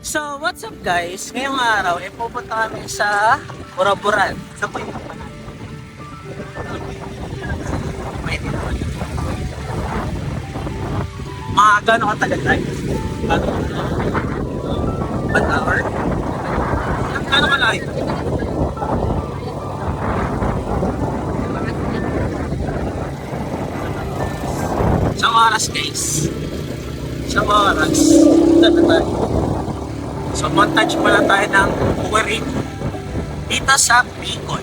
So, what's up guys? Ngayong araw, pupunta kami sa Buraburan. Sa po yung kapanan. Mga gano'ng katagal tayo? An hour? Gano'ng kalayo? Isang oras guys. Isang oras. Dito na tayo. So, montage muna tayo ng Buwarin dito sa Bicol.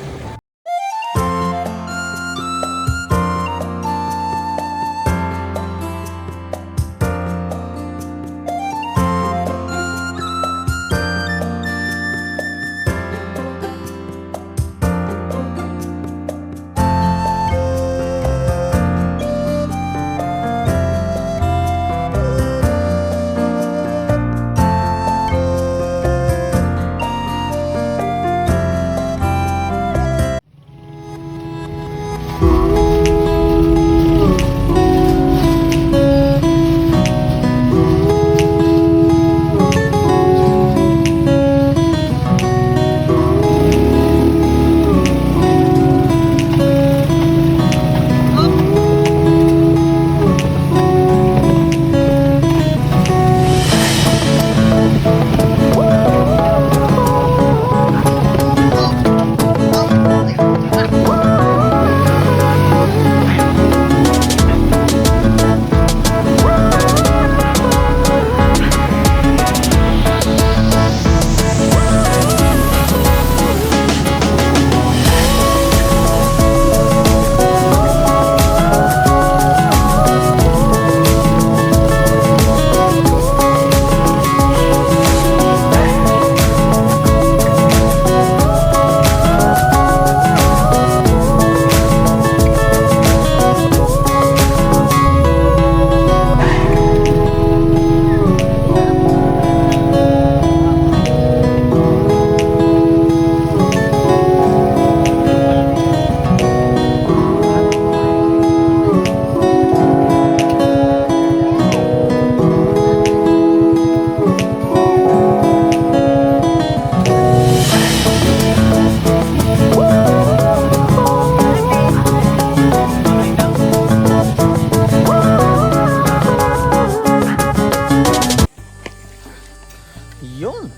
Yun!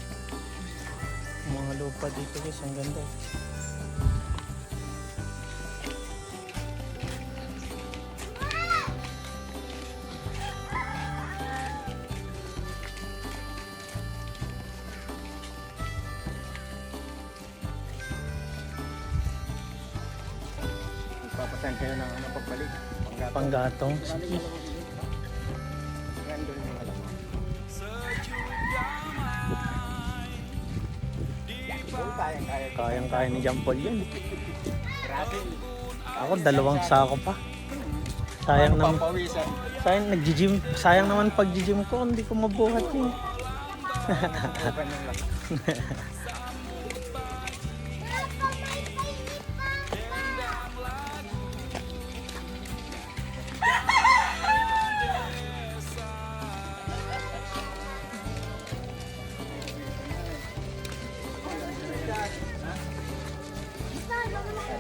Mga lupa dito guys, ang ganda. Papasan kayo ng pagbalik. Panggatong. Sige. Kayang-kaya ni John Paul yun. Ako dalawang sako pa. Sayang naman. Sayang nag-gym. Sayang naman pag-gym ko, hindi ko mabuhat yun.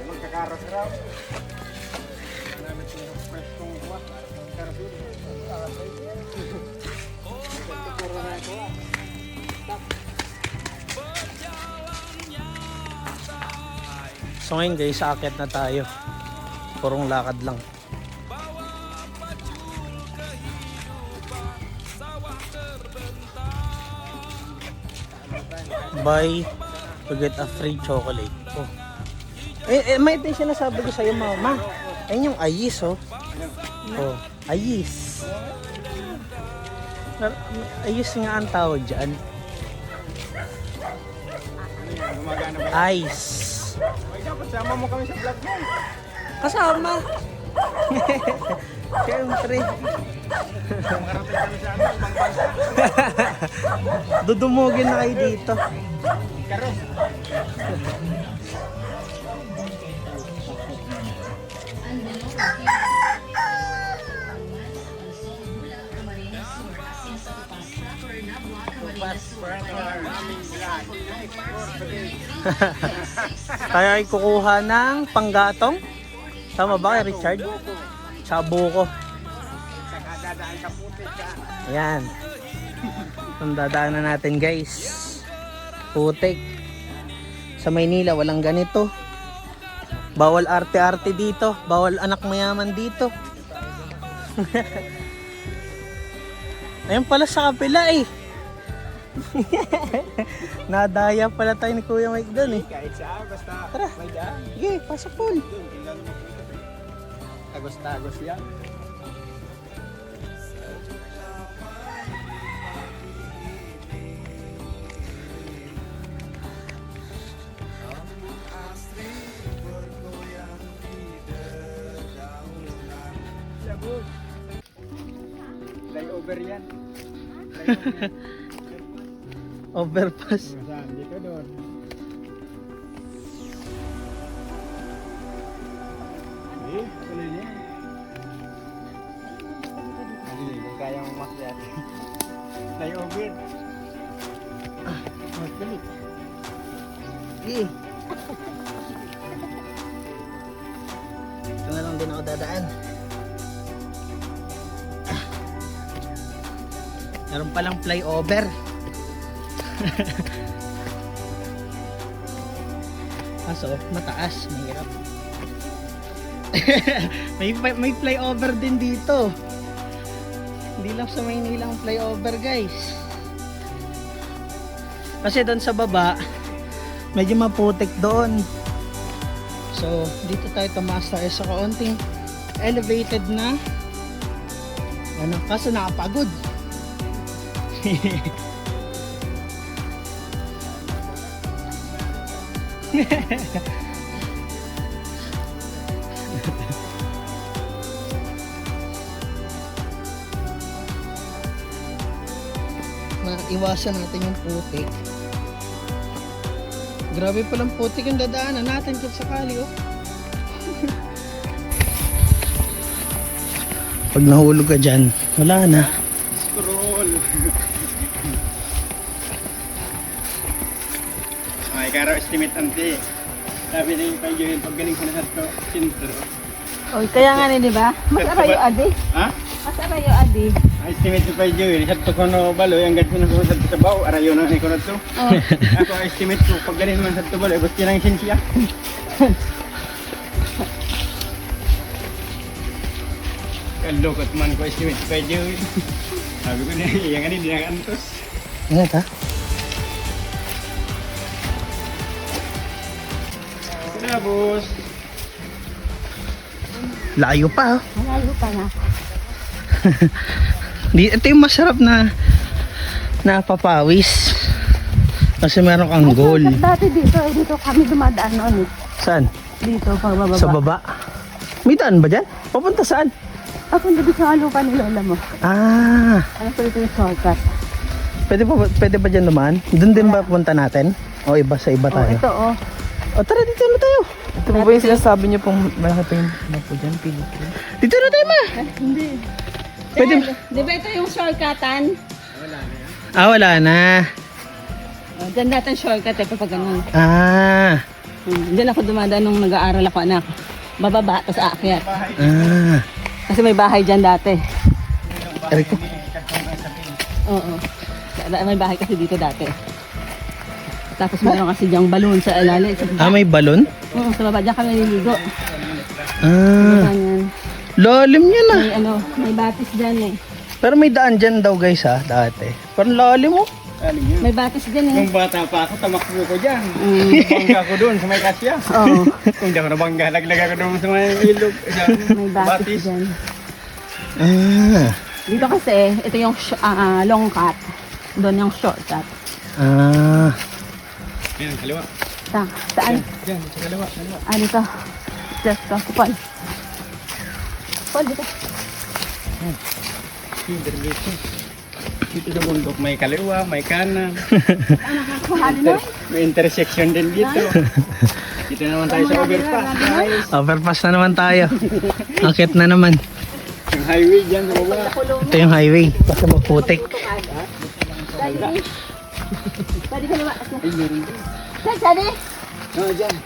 Magkakaros raw. Namin itong pwestong kuha. Karabin. Puro na ito. So ngayon guys, aakyat na tayo. Purong lakad lang. Buy to get a free chocolate. Oh. May ito yung sinasabi ko sa'yo, mama. Ayun yung ayis, oh. Oh, ayis. Ayis nga ang tawag dyan. Ice. Ay, dapat sama mo kami sa vlog mo. Kasama. Siyempre. Makarating kami sa ibang bansa. Dudumugin na kayo dito. Karos. last brother. Aming vlog. Tayo ay kukuha ng panggatong. Tama ba kay Richard? Sa buko. Saka dadaan sa putik ka. Ayan. Ang dadaanan natin guys. Putik. Sa Maynila walang ganito. Bawal arte-arte dito. Bawal anak mayaman dito. Ayun pala sa kapila eh. Nadaya pala tayo ni Kuya Mike doon eh. Kahit saan, basta Tara. may daan. Sige, pasok po. Doon, tingnan mo makita. Tagos-tagos yan. Sabog. Flyover yan. Flyover. Overpass. Saan? Dito doon. Eh, tuloy niya. Hindi, kung kaya mong makyat. Flyover. Tuloy. Sige. Ito na lang din ako dadaan. Meron palang flyover. Kaso, mataas, mahirap. may flyover din dito. Hindi lang sa Maynila ang flyover, guys. Kasi doon sa baba, medyo maputik doon. So, dito tayo tumaas tayo sa kaunting elevated na kaso nakapagod. Maiwasan natin yung putik. Grabe palang putik yung dadaanan natin kung sakali oh. Pag nahulog ka dyan, wala na. Scroll. Ay, karo estimate ante. Sabi na yung kay Joel, pag galing ko na to, sintro. Oy, kaya nga ni, di ba? Masara yung adi. Ha? Masara yung adi. Ay, estimate ko kay Joel, sa to ko no balo, yung gato na ko sa tabaw, arayo na ni ko na to. Oh. Ako estimate ko, pag galing man sa to balo, gusto nang sinsya. Kalokot man ko estimate ko kay Joel. Sabi ko na, yung ano, di nakantos. Ingat ha. Kaya, boss. Layo pa oh. Malayo pa na. Ito yung masarap na napapawis. Kasi meron kang goal. Dati dito kami dumadaan noon eh. Saan? Dito, pagbababa. Sa baba? May daan ba dyan? Papunta saan? Papunta dito sa lupa ni Lola mo. Ah, Ano po ito yung shortcut? pwede ba dyan naman? Doon din ba punta natin? O iba sa iba Oh, tayo? ito oh. O tara, dito na tayo. Ito po ba yung sinasabi niyo pong malaki pa yung ano po dyan, Pilipino? Dito na tayo ma. Hindi. Pwede ba? Di ba ito yung shortcutan? Ah, wala na. Oh, dyan natin shortcut eh kapag ganun. Ah, Diyan ako dumadaan nung nag-aaral ako anak. Bababa, tapos aakyat. ah. Kasi may bahay dyan dati. Rico. Oo. May bahay kasi dito dati. Tapos meron kasi diyang balon sa ilalim. Ah, may balon? Oo, sa baba dyan kami nililigo. Ah, Ganyan. lalim yan ah. May may batis dyan eh. Pero may daan dyan daw guys ha, dati. Parang lalim mo. Aling yun. May batis dyan eh. Nung bata pa ako, tamakbo ko dyan. Mm. Bangga ko doon sa may kasya. Oo. Kung di ako nabangga, laglag ako doon sa may ilog. May batis dyan. Ah, Dito kasi, ito yung long cut. Doon yung shortcut. ah. Yan, kaliwa. Saan? Yan, sa kaliwa. Ah, dito. Just go. Paul. Paul, dito. Dito sa bundok, may kaliwa, may kanan. Kuhali na. May intersection din dito. Dito naman tayo sa overpass. Guys. Overpass na naman tayo. Akit na naman. Yung highway dyan sa baba. Ito yung highway. Kasi maputik. Pwede ka naman. Ay, meron din. Saan, sabi? Dyan.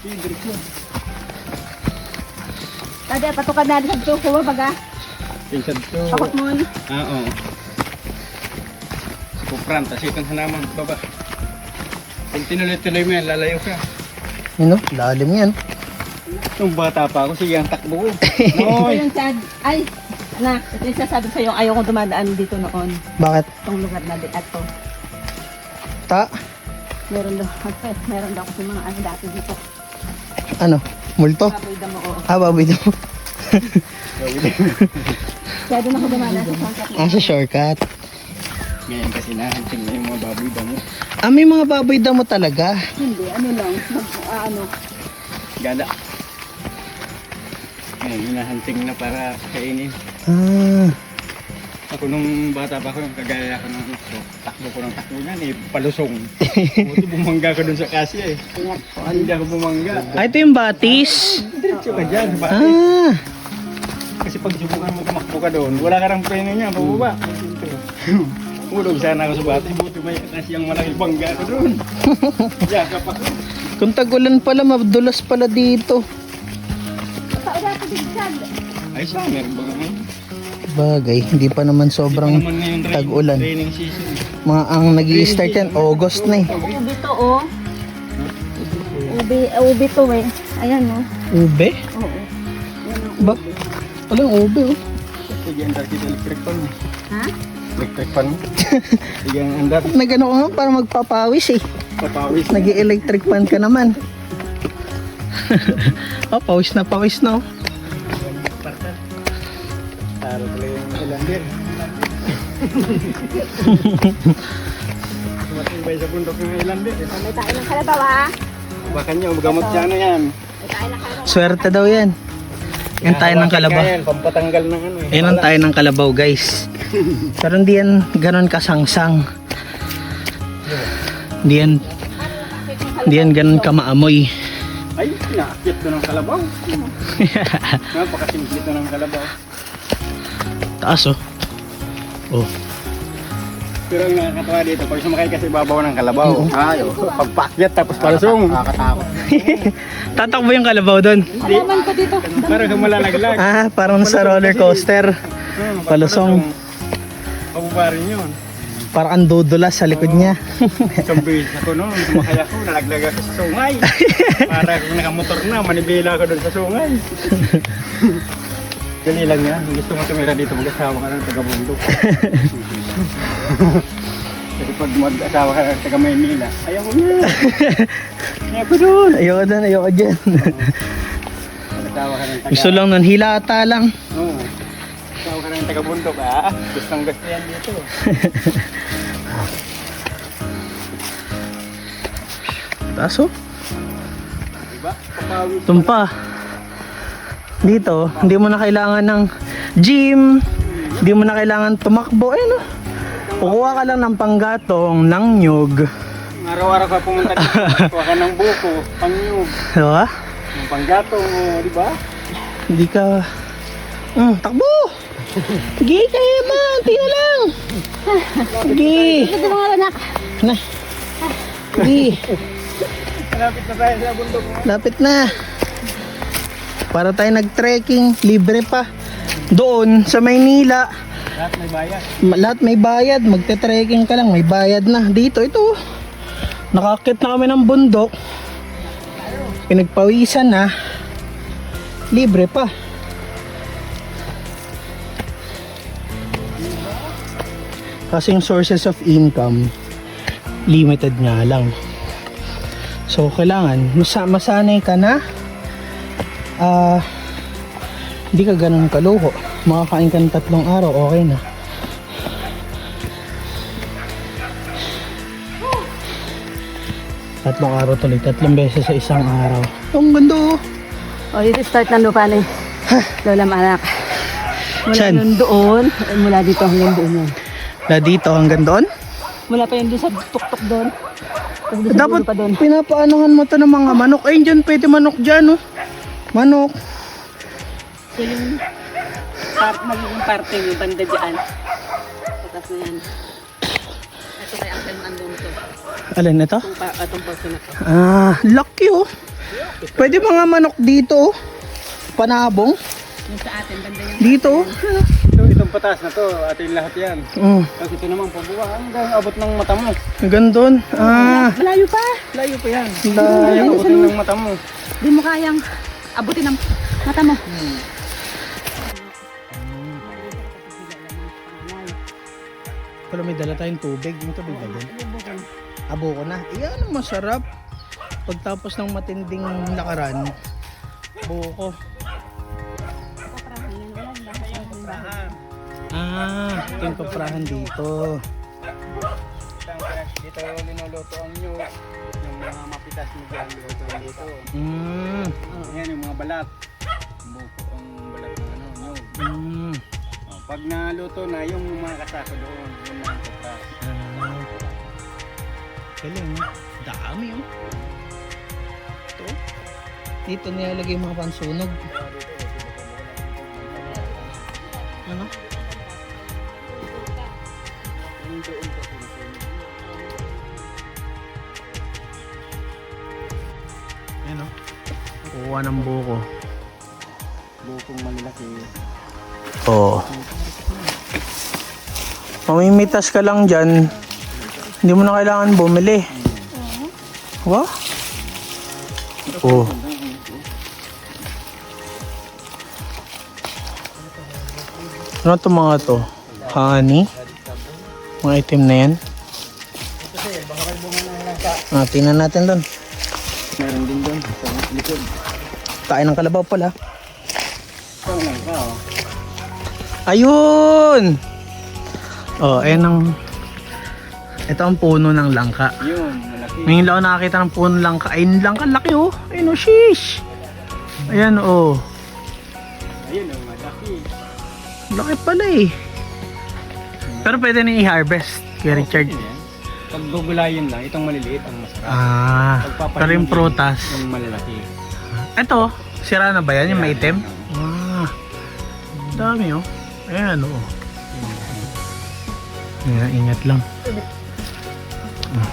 Yung direksyon. Sabi, patukad na sa tuko mo, baga. Pinsad to. Pakot mo. Oo. Kupran, tas ikon sa naman, baba. Kung tinuloy-tuloy mo yan, lalayo ka. Ano? Lalim yan. Nung bata pa ako, sige ang takbo ko. Ito Noy! yung sad. Ay, anak, ito yung sasabi sa'yo, ayaw kong dumadaan dito noon. Bakit? Itong lugar na di ato. Ta? Meron daw kasi mga ano dati dito. Ano? Multo? Baboy damo ko. Baboy daw. Kaya doon ako dumadaan sa sangkat mo. Sa shortcut. Ngayon kasi nahanting na yung mga baboy damo. May mga baboy damo talaga. Hindi, ano lang. Ano. Gala. Ngayon, hinahanting na para kainin. Ako nung bata pa ako, kagaya ako ng takbo ko ng takbo niyan palusong. Buti bumangga ko dun sa kasya Hindi ako bumangga. Ito yung batis. Diretso ka dyan, bati. Kasi pag subukan mo tumakbo ka doon, wala ka ng preno niya, pababa. Ulog sana ako sa bati, buti may kasyang malaking bangga ko doon. Yakap ako. Kung tag-ulan pala, madulas pala dito. Ay, summer ba ngayon? Bagay, hindi pa naman sobrang Naman ngayon tag-ulan. training season. Mga ang nag-i-start yan, August na eh. Ubi to, oh. Ubi to, eh. Ayan, oh. Ube? Oo. Ba? Walang ube oh. Sige, andar kita electric fan mo. Ha? Electric fan mo. Sige, andar. Nagano ka nga para magpapawis eh. Papawis. Nag-electric fan ka naman. Pawis na oh. Taro pala yung ilandir. Matibay sa bundok ng ilandir. May tayo ng kalabaw, ha? Baka nyo, magamot siya ano yan. May tayo ng kalabaw. Swerte daw yan. Yan tayo ng kalabaw. Yan, pampatanggal ng ano eh. Yan tayo ng kalabaw guys. Pero hindi yan ganon kasangsang. Hindi yan ganon kamaamoy. Ay, nakakit to ng kalabaw. Napakasimple to ng kalabaw. Taas oh. Oh. Pero ang nakakatawa dito, pag sumakay kasi babaw ng kalabaw. Ayo, pagpakyat tapos palusong. Nakakatakot. Tatakbo yung kalabaw doon. Alaman ko dito. Parang kang malalaglag. Parang sa roller coaster. Palusong. Pababa rin yun. Parang ang dudulas sa likod niya. Isang beses ako noon, sumakay ako, nalaglag ako sa sungay. Para kung nakamotor na, manibela ako doon sa sungay. Dali lang yan, gusto mo tumira dito, mag-asawa ka ng taga-bundok. Kasi pag mag-asawa ka ng taga-Maynila, ayaw ko na. Ayaw ko doon. Ayoko doon, ayoko dyan. Mag-asawa ka ng taga... Gusto lang nun, hilata lang. Oo. Asawa ka ng taga-bundok, gustong gusto yan dito. Taas oh. Diba? Papawis. Tumpa. Dito, hindi mo na kailangan ng gym. Hindi mo na kailangan tumakbo. Ayun oh. Kukuha ka lang ng panggatong, ng nyug. Araw-araw ka pumunta dito, kuha ka ng buko, pangnyug, Diba? ng panggatong, di ba? Hindi ka... takbo! Sige, kaya ba? Tingnan lang. Sige. Ito mga anak. Na. Sige. Malapit na tayo sa bundok. Lapit na. Para tayo nag-trekking, libre pa. Doon sa Maynila, Lahat may bayad. lahat may bayad. Magte-trekking ka lang, may bayad na. Dito, ito. Nakakit na kami ng bundok. Pinagpawisan na. Libre pa. Kasi yung sources of income, limited nga lang. So, kailangan, masanay ka na hindi ka ganun kaluho. Makakain ka ng 3 araw, okay na. Tatlong araw tuloy, 3 beses sa isang araw. Ang ganda oh. O, dito start ng lupa na Lola Manak. Mula Saan? yun doon, mula dito hanggang doon yan. Na dito hanggang doon? Mula pa yun doon sa tuktok doon. Tapos doon sa Dapat dulo pa doon. pinapaanohan mo to ng mga manok. Ayun dyan, pwede manok dyan oh. Manok. So yung magiging parte yung banda dyan. Tapos na yan. Ito kay Uncle Alin ito? Itong portion na to. Ah, laki oh. Pwede mga manok dito oh. Panabong. Yung sa atin, banda yung Dito oh. Itong patas na to, atin lahat yan. Mm, Tapos ito naman pabuwa, hanggang abot ng mata mo. gandun. Ah, malayo pa. Layo pa yan. layo. Abutin ng mata mo. Di mo kayang abutin ng mata mo. Pero may dala tayong tubig. Yung tubig ba dun? Abo ko na. Iyan ang masarap. Pagtapos ng matinding lakaran, buko. Ah, ito yung paprahan dito. Dito linuluto ang nyug. Yung mga mapitas mo dyan, luto dito. Mm, Yan yung mga balat. Buko ang balat ng nyug. mm. Pag naluto na, yung mga kasako doon, yun na ang kapras. Ah, galing oh. Dami oh. Ito. Dito nilalagay yung mga pansunog. Ano? Yung doon pa sinusunod. Ayan oh. Kuha ng buko. Bukong malaki. Oo. Mamimitas ka lang dyan. Hindi mo na kailangan bumili. Wow. Oh. Ano to mga to? Honey? Mga item na yan? Ah, tingnan natin doon. Meron din doon sa likod. Kain ng kalabaw pala. Ito lang ka, oh. Ayun! Oh, ayan ang... Ito ang puno ng langka. Yun, malaki. Ngayon lang ako nakakita ng puno ng langka. Ayun, langka, laki oh. Ayun oh, sheesh! Ayan oh. Ayun, oh, malaki. Laki pala eh. Pero pwede na i-harvest, Kuya Richard. Yan. Pag gugulayin lang, itong maliliit ang masarap. Ah, pero yung prutas. Yung malalaki. Ito, sira na ba yan? Yung maitim? Ah, dami oh. Ayan oh. Ayan, ingat lang.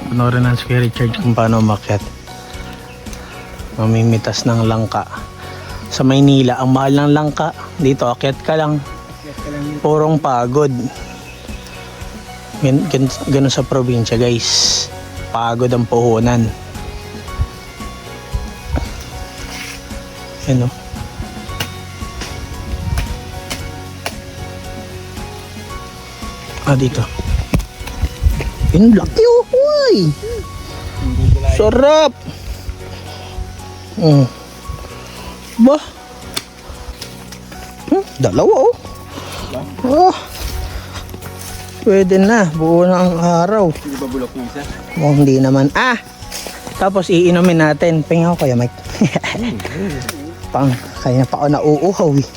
Panoorin na si Kuya Richard kung paano umakyat. Mamimitas ng langka. Sa Maynila, ang mahal ng langka. Dito, akyat ka lang. Yes, ka lang yun. Purong pagod. Ganun sa probinsya guys. Pagod ang puhunan. Yan o. Ah, dito. Yung laki oh. Uy. Sarap. Ba? Dalawa oh. Oh. Pwede na. Buo na ang araw. Hindi ba bulok yung isa? Oh, hindi naman. Ah! Tapos iinumin natin. Pahinga ko kaya Mike. Kaya pa ako nauuhaw eh.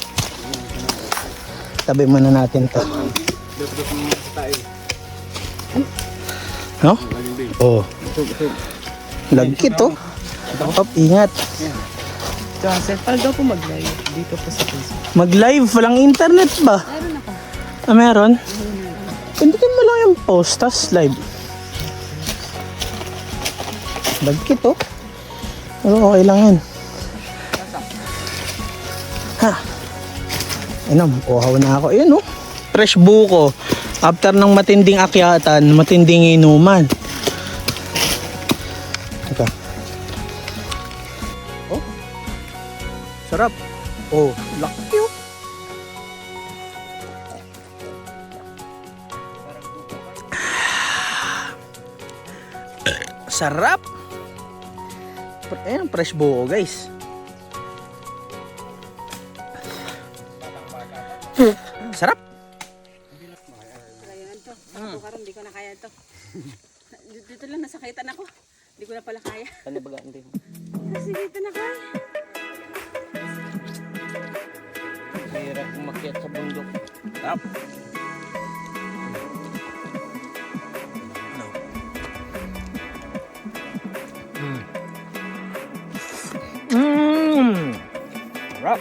Tabi muna natin to. Dot-dot mo sa tayo. No? Galing. Oh. Itog. Lagkit oh. Hop, ingat. Joseph, pag daw po mag-live dito po sa Facebook. Mag-live. Walang internet ba? Meron ako. Ah, meron? Pindutin mo lang yung post, tas live. Lagkit oh. Pero okay lang yan. Ha. Inom, uhaw na ako. Ayan oh. Fresh buko. After ng matinding akyatan, matinding inuman. Ito. Oh. Sarap. Oh, laki oh. Sarap. Ayan, fresh buko guys. Sarap. Kaya to. Ako karon, di ko na kaya to. Dito lang nasakitan ako. Di ko na pala kaya. Ano ba ganti? Nasakitan ako. Hirap umakyat sa bundok. Sarap. Sarap.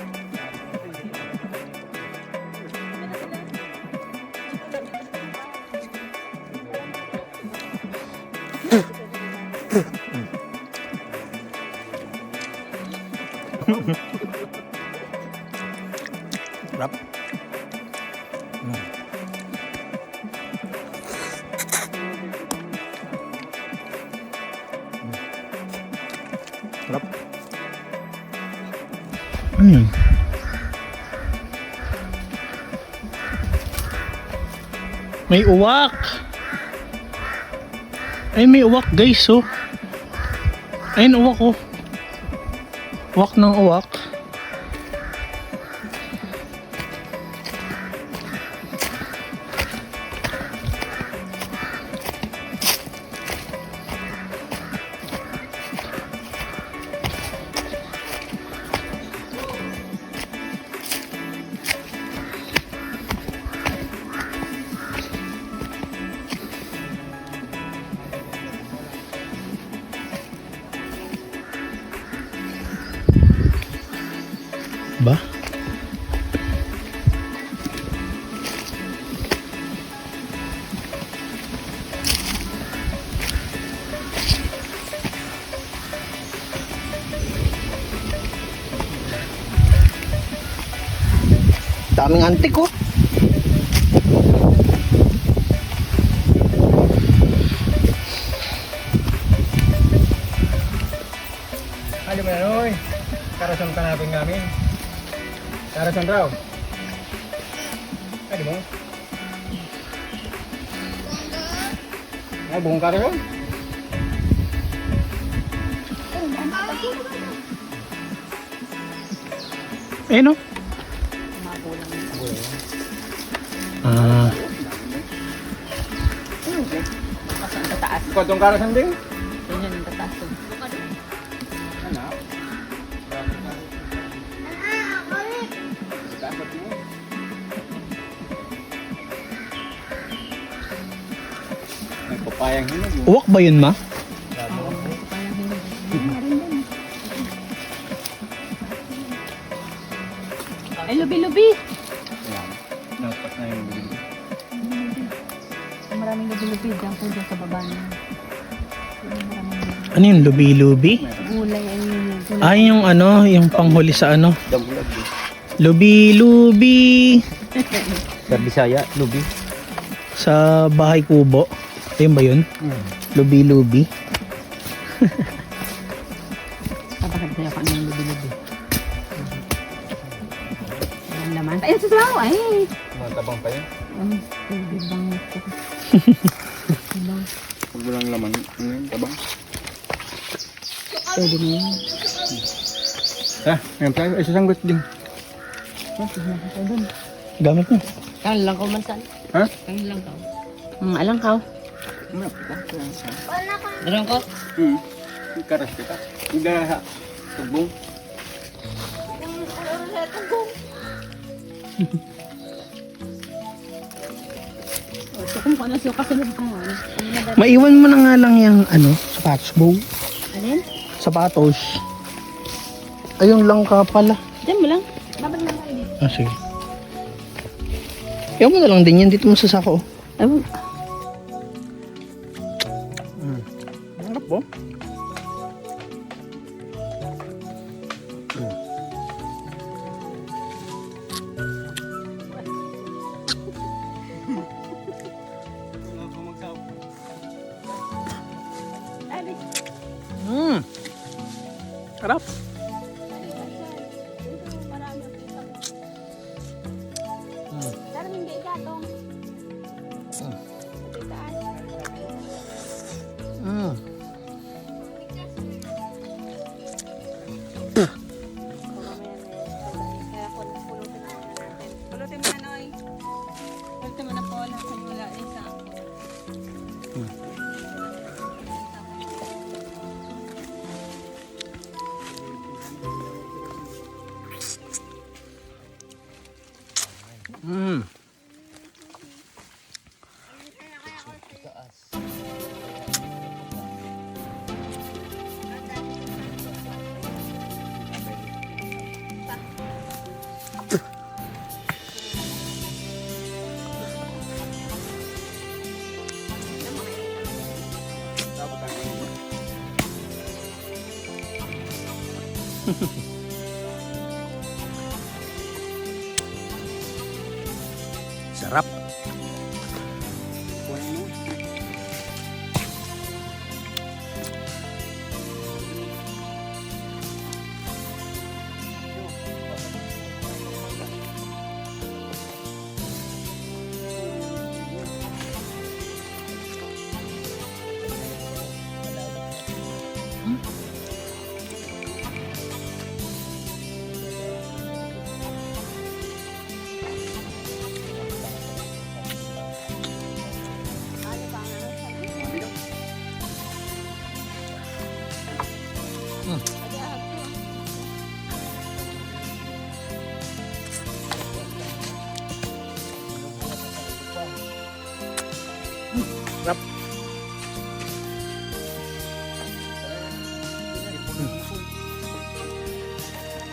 Sarap. Sarap. Ano yun? May uwak. Ay, may uwak guys, oh. Ayun, uwak, oh. Uwak ng uwak. Ba? Daming antik, oh. Ano ba yan, oy? Karasan ka natin namin. Karasan raw. Ay, di ba? Ay, buong karasan. Eh, no? Ah, Kasi ang tataas. Ikaw itong karasan din? Yan yung tataas. Ano? May papayang hinog. uwak ba yun, ma? Ay, lubi-lubi. Ayan. Napat na yung bibili. Maraming lubi-lubi dyan po dyan sa baba niya. Maraming Ano yung lubi-lubi? gulay. Ay, gulay. Ay, yung ano, yung panghuli sa ano. Dabulag din. Lubi-lubi. Sa Bisaya, lubi. Sa bahay kubo. Ayun ba yun? Lubi-lubi. Kapagod sa'yo kung ano yung lubi-lubi. Ayan laman. Ayun, susaw! Ay! Mga tabang pa yun. Ibang ito. Ibang. Huwag mo lang laman. Ano yung tabang? Pwede na yun. Ngayon tayo. Ay, sasanggot din. Gamit mo. Kang lang ko masal. Ha? Kang lang ka. Alang ka. Alang ko? Karas kita. Hindi ha. Tubong. Kung ano siya kasunod ka. Maiwan mo na nga lang yung ano, sapatos bow. Alin? Sapatos. Ayun lang ka pala. Diyan mo lang. Babag na kayo dito. Ah, sige. Iwan mo na lang din yan. Dito mo sa sako. Ewan. Harap po. Harap. Pulutin mo na, Noy. Pulutin mo na po. Lahat wala isa. Sarap. Sarap.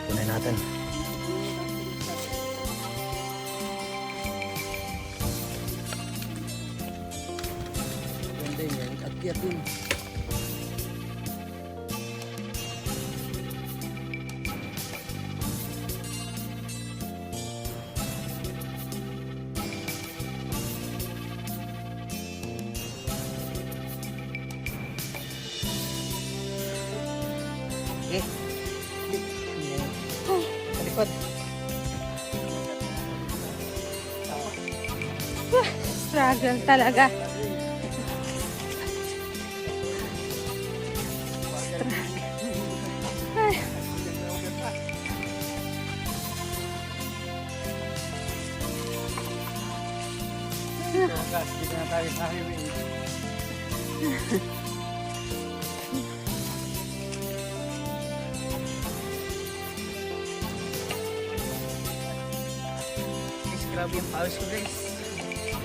Kunin natin. Ganda yan. Akyat yun. Eh. Talikod. Struggle talaga. Dito na tayo sa highway. Guys, grabe yung pawis ko guys.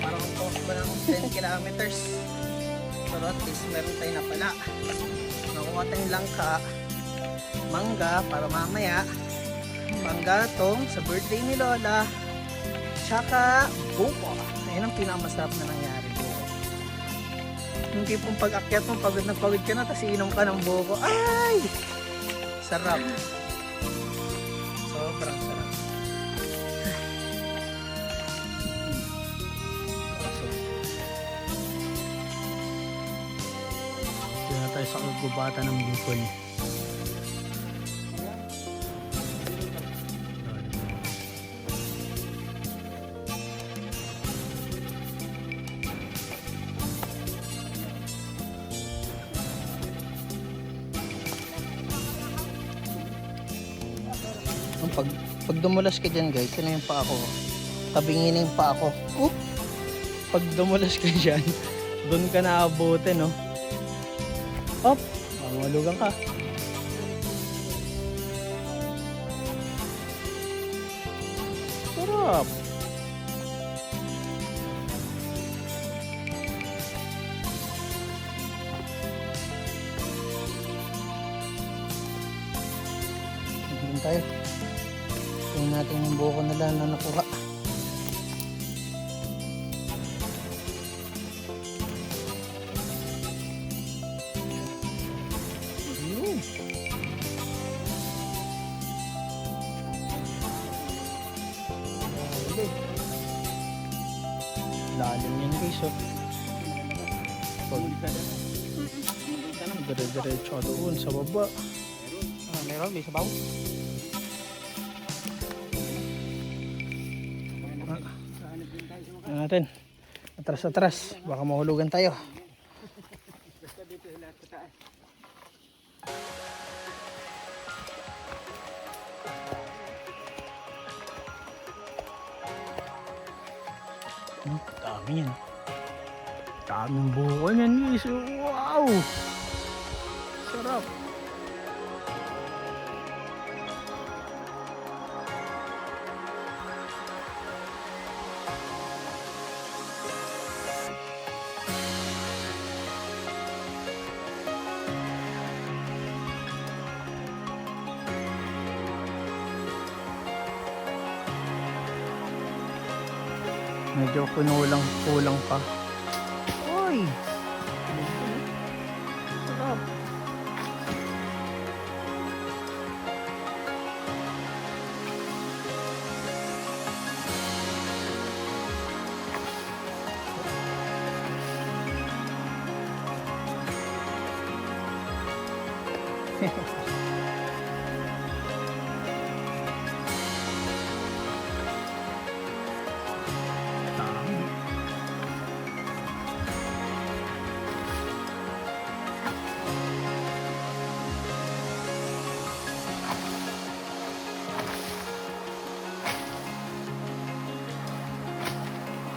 Parang ba ng 10 kilometers. Pero at least meron tayo na pala. Nakuha tayong langka, mangga para mamaya, panggatong sa birthday ni Lola, tsaka buko. Ayun ang pinakamasarap na nangyari buko. Yung tipong pag-akyat mo, pagod na pagod ka na, tapos iinom ka ng buko. Ay! Sarap. Sobrang sarap. Dito na tayo sa kagubatan ng Bicol. Pag dumulas ka dyan guys, yun na yung paa ko. Tabingin na yung paa ko. Oop! Pag dumulas ka dyan, doon ka naabutin, no? Op! Malugang ka. Sarap! Tignan tayo. Tingnan natin yung buko nila na nakuha. Ayun. Lalim yan guys, oh. Dire-diretso doon sa baba. Meron, may sabaw. Natin. Atras. Baka mahulugan tayo. Dami yan. Daming buko yan guys. Wow! Sarap. Medyo kulang pa. Uy! Sarap.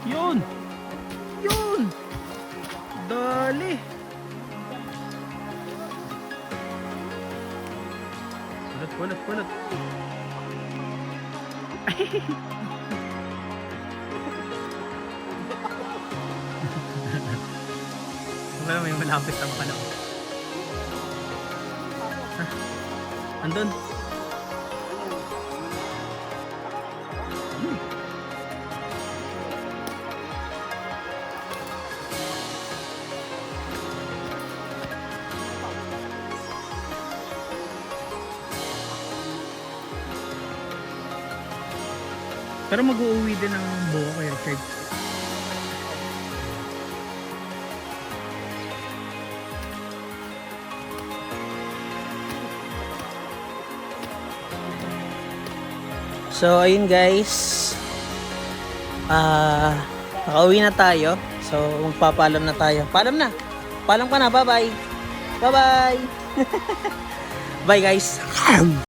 Yun! Yun! Dali! Pulot. Wala, may malapit ang palaw. Andun. Pero mag-uuwi din ng buo kay Richard. So ayun guys, nakauwi na tayo. So magpapaalam na tayo. Paalam na. Paalam ka na. Bye bye. Bye bye. Bye guys.